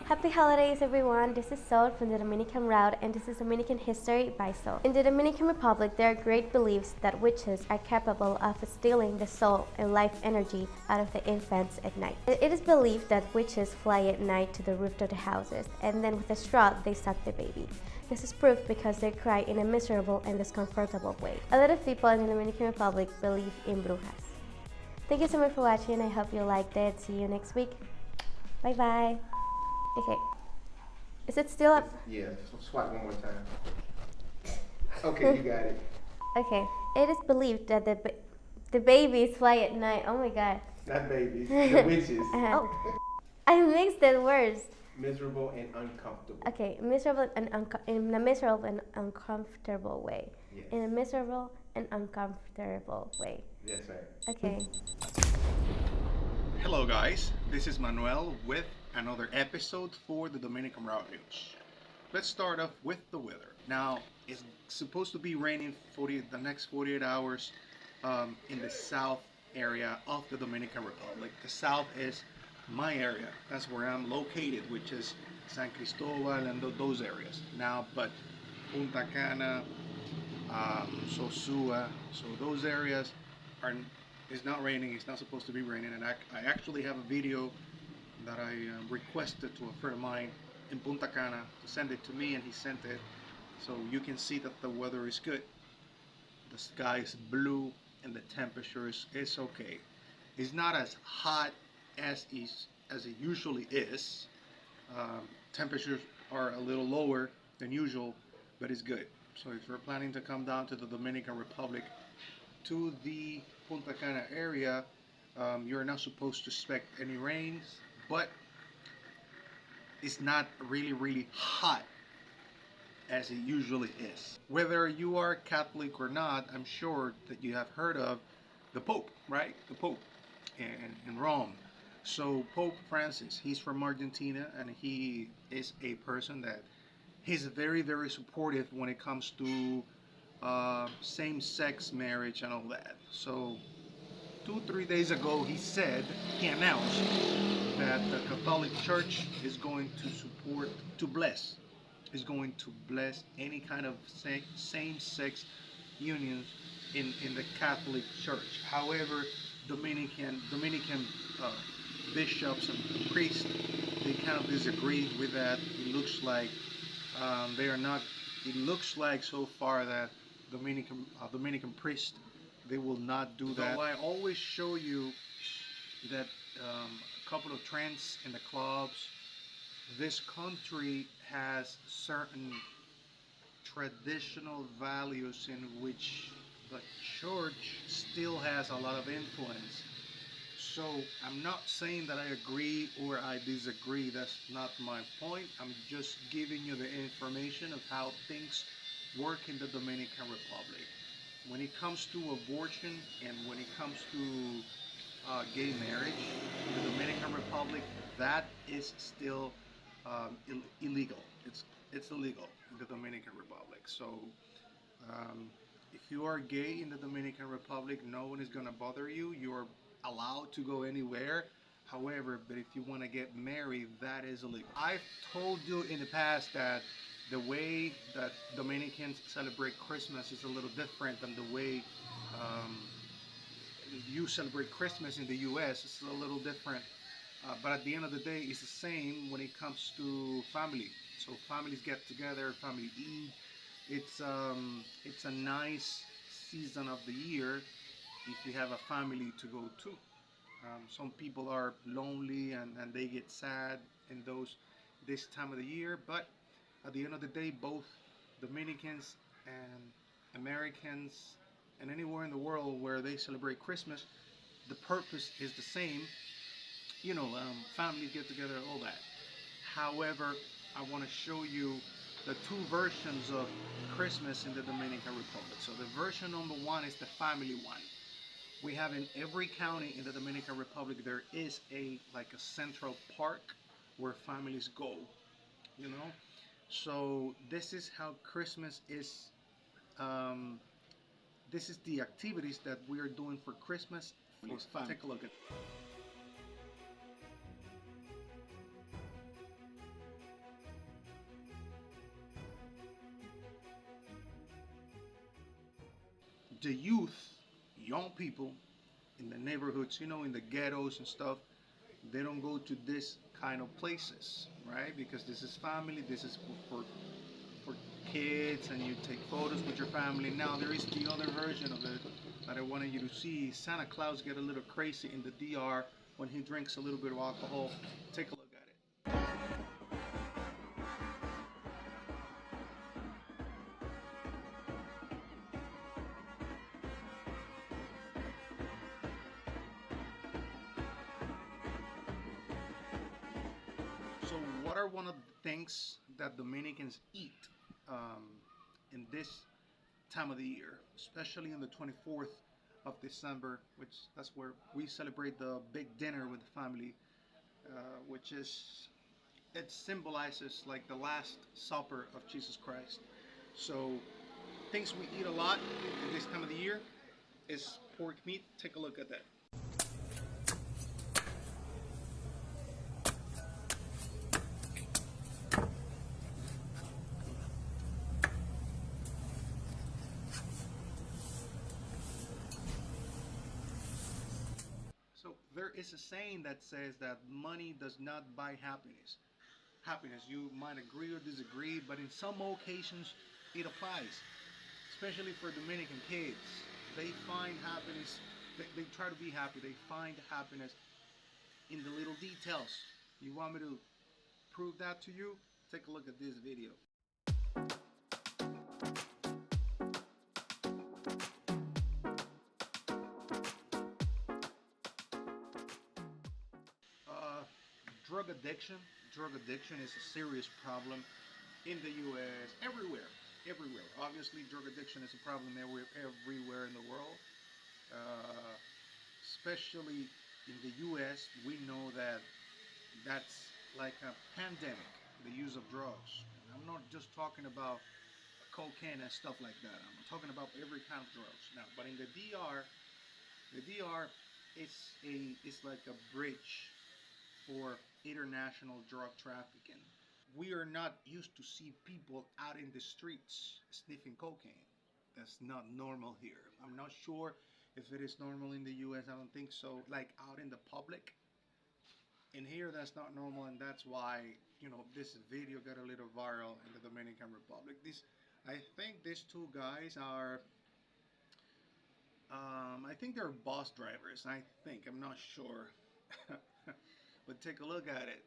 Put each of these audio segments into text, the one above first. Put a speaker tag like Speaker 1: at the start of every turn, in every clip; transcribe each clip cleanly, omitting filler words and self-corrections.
Speaker 1: Happy holidays, everyone. This is Sol from the Dominican Route, and this is Dominican History by Sol. In the Dominican Republic, there are great beliefs that witches are capable of stealing the soul and life energy out of the infants at night. It is believed that witches fly at night to the roof of the houses, and then with a straw, they suck the baby. This is proof because they cry in a miserable and discomfortable way. A lot of people in the Dominican Republic believe in brujas. Thank you so much for watching. I hope you liked it. See you next week. Bye bye. Okay. Is it still up?
Speaker 2: Yeah, swipe one more time. Okay, you got it.
Speaker 1: Okay. It is believed that the babies fly at night. Oh my god.
Speaker 2: Not babies, the witches.
Speaker 1: Oh, I mixed the words.
Speaker 2: Miserable and uncomfortable.
Speaker 1: Okay, miserable and in a miserable and uncomfortable way.
Speaker 2: Yes.
Speaker 1: In a miserable and uncomfortable way.
Speaker 2: Yes, sir.
Speaker 1: Okay.
Speaker 3: Hello guys, this is Manuel with another episode for the Dominican Route News. Let's start off with the weather. Now, it's supposed to be raining the next 48 hours in the south area of the Dominican Republic. The south is my area. That's where I'm located, which is San Cristobal and those areas. Now, but Punta Cana, Sosua, so those areas it's not raining. It's not supposed to be raining, and I actually have a video that I requested to a friend of mine in Punta Cana to send it to me, and he sent it, so you can see that the weather is good. The sky is blue and the temperature is okay. It's not as hot as it usually is. Temperatures are a little lower than usual, but it's good. So if you're planning to come down to the Dominican Republic, to the Punta Cana area, you're not supposed to expect any rains, but it's not really hot as it usually is. Whether you are Catholic or not, I'm sure that you have heard of the Pope, right? The Pope in Rome. So Pope Francis, he's from Argentina, and he is a person that he's very supportive when it comes to same-sex marriage and all that. So 2-3 days ago, he announced that the Catholic Church is going to bless any kind of same-sex unions in the Catholic Church. However, Dominican bishops and priests, they kind of disagree with that. It looks like they are not. It looks like so far that Dominican priests, they will not do that. So I always show you that a couple of trends in the clubs. This country has certain traditional values in which the church still has a lot of influence. So I'm not saying that I agree or I disagree. That's not my point. I'm just giving you the information of how things work in the Dominican Republic. When it comes to abortion and when it comes to gay marriage in the Dominican Republic, that is still illegal. It's illegal in the Dominican Republic. So if you are gay in the Dominican Republic, no one is going to bother you. You're allowed to go anywhere. However, but if you want to get married, that is illegal. I've told you in the past that the way that Dominicans celebrate Christmas is a little different than the way you celebrate Christmas in the US. It's a little different, but at the end of the day, it's the same when it comes to family. So families get together, family eat. It's a nice season of the year if you have a family to go to. Some people are lonely and they get sad in this time of the year, but at the end of the day, both Dominicans and Americans and anywhere in the world where they celebrate Christmas, the purpose is the same. Families get together, all that. However, I want to show you the two versions of Christmas in the Dominican Republic. So the version number one is the family one. We have in every county in the Dominican Republic, there is a central park where families go, you know. So this is how Christmas is. This is the activities that we are doing for Christmas. Let's take a look at. the youth, young people in the neighborhoods, you know, in the ghettos and stuff, they don't go to this kind of places, right? Because this is family, this is for kids, and you take photos with your family. Now there is the other version of it that I wanted you to see. Santa Claus get a little crazy in the DR when he drinks a little bit of alcohol. Take a look at it. So what are one of the things that Dominicans eat um, in this time of the year, especially on the 24th of December, which that's where we celebrate the big dinner with the family, which is it symbolizes like the Last Supper of Jesus Christ. So things we eat a lot in this time of the year is pork meat. Take a look at that. So there is a saying that says that money does not buy happiness. Happiness, you might agree or disagree, but in some occasions it applies, especially for Dominican kids. They find happiness, they try to be happy, they find happiness in the little details. You want me to prove that to you? Take a look at this video. Uh, drug addiction. Drug addiction is a serious problem in the U.S. Everywhere. Obviously, drug addiction is a problem everywhere in the world. Uh, Especially in the U.S., we know that that's like a pandemic, the use of drugs. And I'm not just talking about cocaine and stuff like that. I'm talking about every kind of drugs. Now, but in the DR is like a bridge for international drug trafficking. We are not used to see people out in the streets sniffing cocaine. That's not normal here. I'm not sure if it is normal in the US. I don't think so. Like out in the public. In here, that's not normal, and that's why this video got a little viral in the Dominican Republic. I think these two guys are. I think they're bus drivers. I'm not sure, but take a look at it.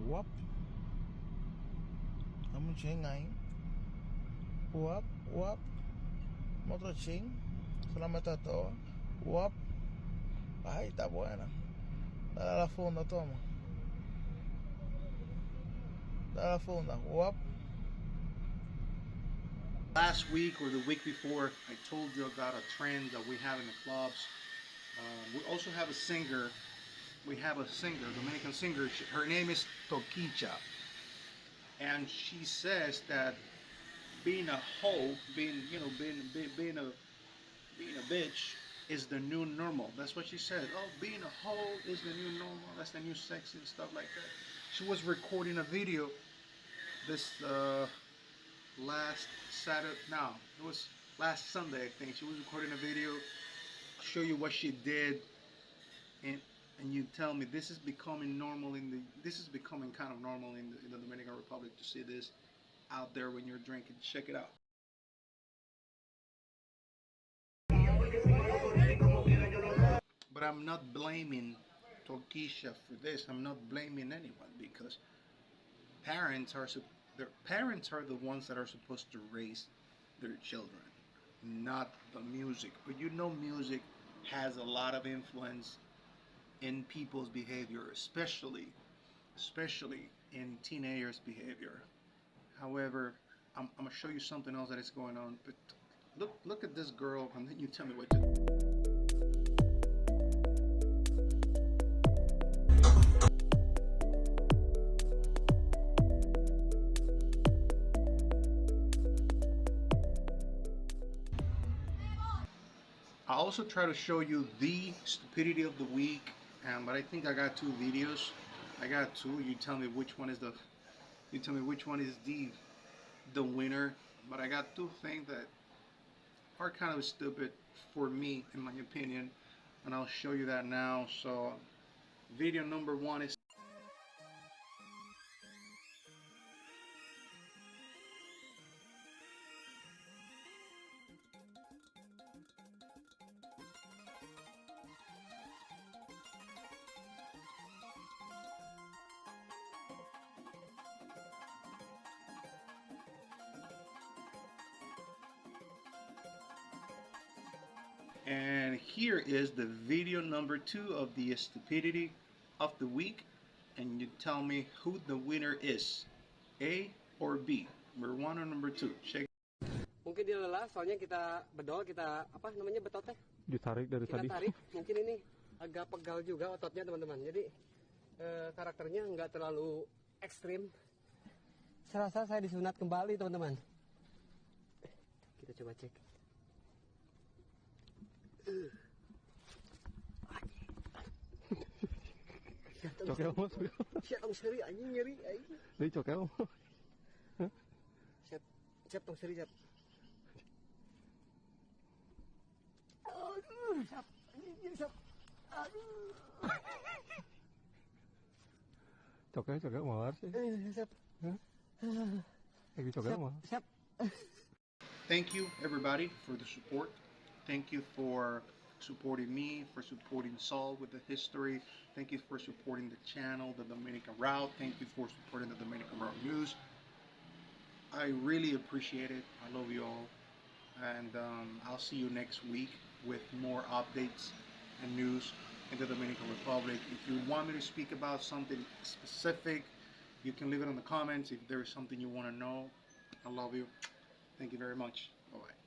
Speaker 4: Whoop. Dame un ching ahí. Whoop, whoop. Otro ching. Se la mete toda. Whoop. Ay, está buena. Dale a la funda, toma. Dale a la funda. Whoop.
Speaker 3: Last week or the week before, I told you about a trend that we have in the clubs. We also have a singer. We have a singer, Dominican singer. Her name is Toquicha, and she says that being a hoe, being a bitch is the new normal. That's what she said. Oh, being a hoe is the new normal. That's the new sexy and stuff like that. She was recording a video this last Saturday. No, it was last Sunday, I think. She was recording a video. I'll show you what she did, and you tell me this is becoming normal this is becoming kind of normal in the Dominican Republic to see this out there when you're drinking. Check it out. But I'm not blaming Toquisha for this. I'm not blaming anyone because parents are their parents are the ones that are supposed to raise their children, not the music. But music has a lot of influence in people's behavior, especially in teenagers' behavior. However, I'm gonna show you something else that is going on. But look at this girl, and then you tell me what to do. I also try to show you the stupidity of the week, but I think I got two videos. I got two. You tell me which one is the winner. But I got two things that are kind of stupid for me, in my opinion, and I'll show you that now. So video number one is and here is the video number two of the stupidity of the week, and you tell me who the winner is, A or B, number one or number two. Check.
Speaker 5: Mungkin dia lelah, soalnya kita bedol, kita apa namanya betot teh?
Speaker 6: Ditarik dari
Speaker 5: Kita
Speaker 6: tadi.
Speaker 5: tarik, mungkin ini agak pegal juga ototnya teman-teman. Jadi karakternya nggak terlalu ekstrim. Serasa saya disunat kembali teman-teman. Kita coba cek.
Speaker 6: Cokel mo.
Speaker 5: Siap tong seri, anjing nyeri, anjing.
Speaker 6: Ini cokel mo.
Speaker 5: Siap tong seri, siap. Siap, anjing siap.
Speaker 6: Cokel mawar sih.
Speaker 5: Siap.
Speaker 6: Lagi cokel mo.
Speaker 5: Siap.
Speaker 3: Thank you everybody for the support. Thank you for supporting me, for supporting Saul with the history. Thank you for supporting the channel, the Dominican Route. Thank you for supporting the Dominican Route News. I really appreciate it. I love you all. And I'll see you next week with more updates and news in the Dominican Republic. If you want me to speak about something specific, you can leave it in the comments. If there is something you want to know, I love you. Thank you very much. Bye-bye.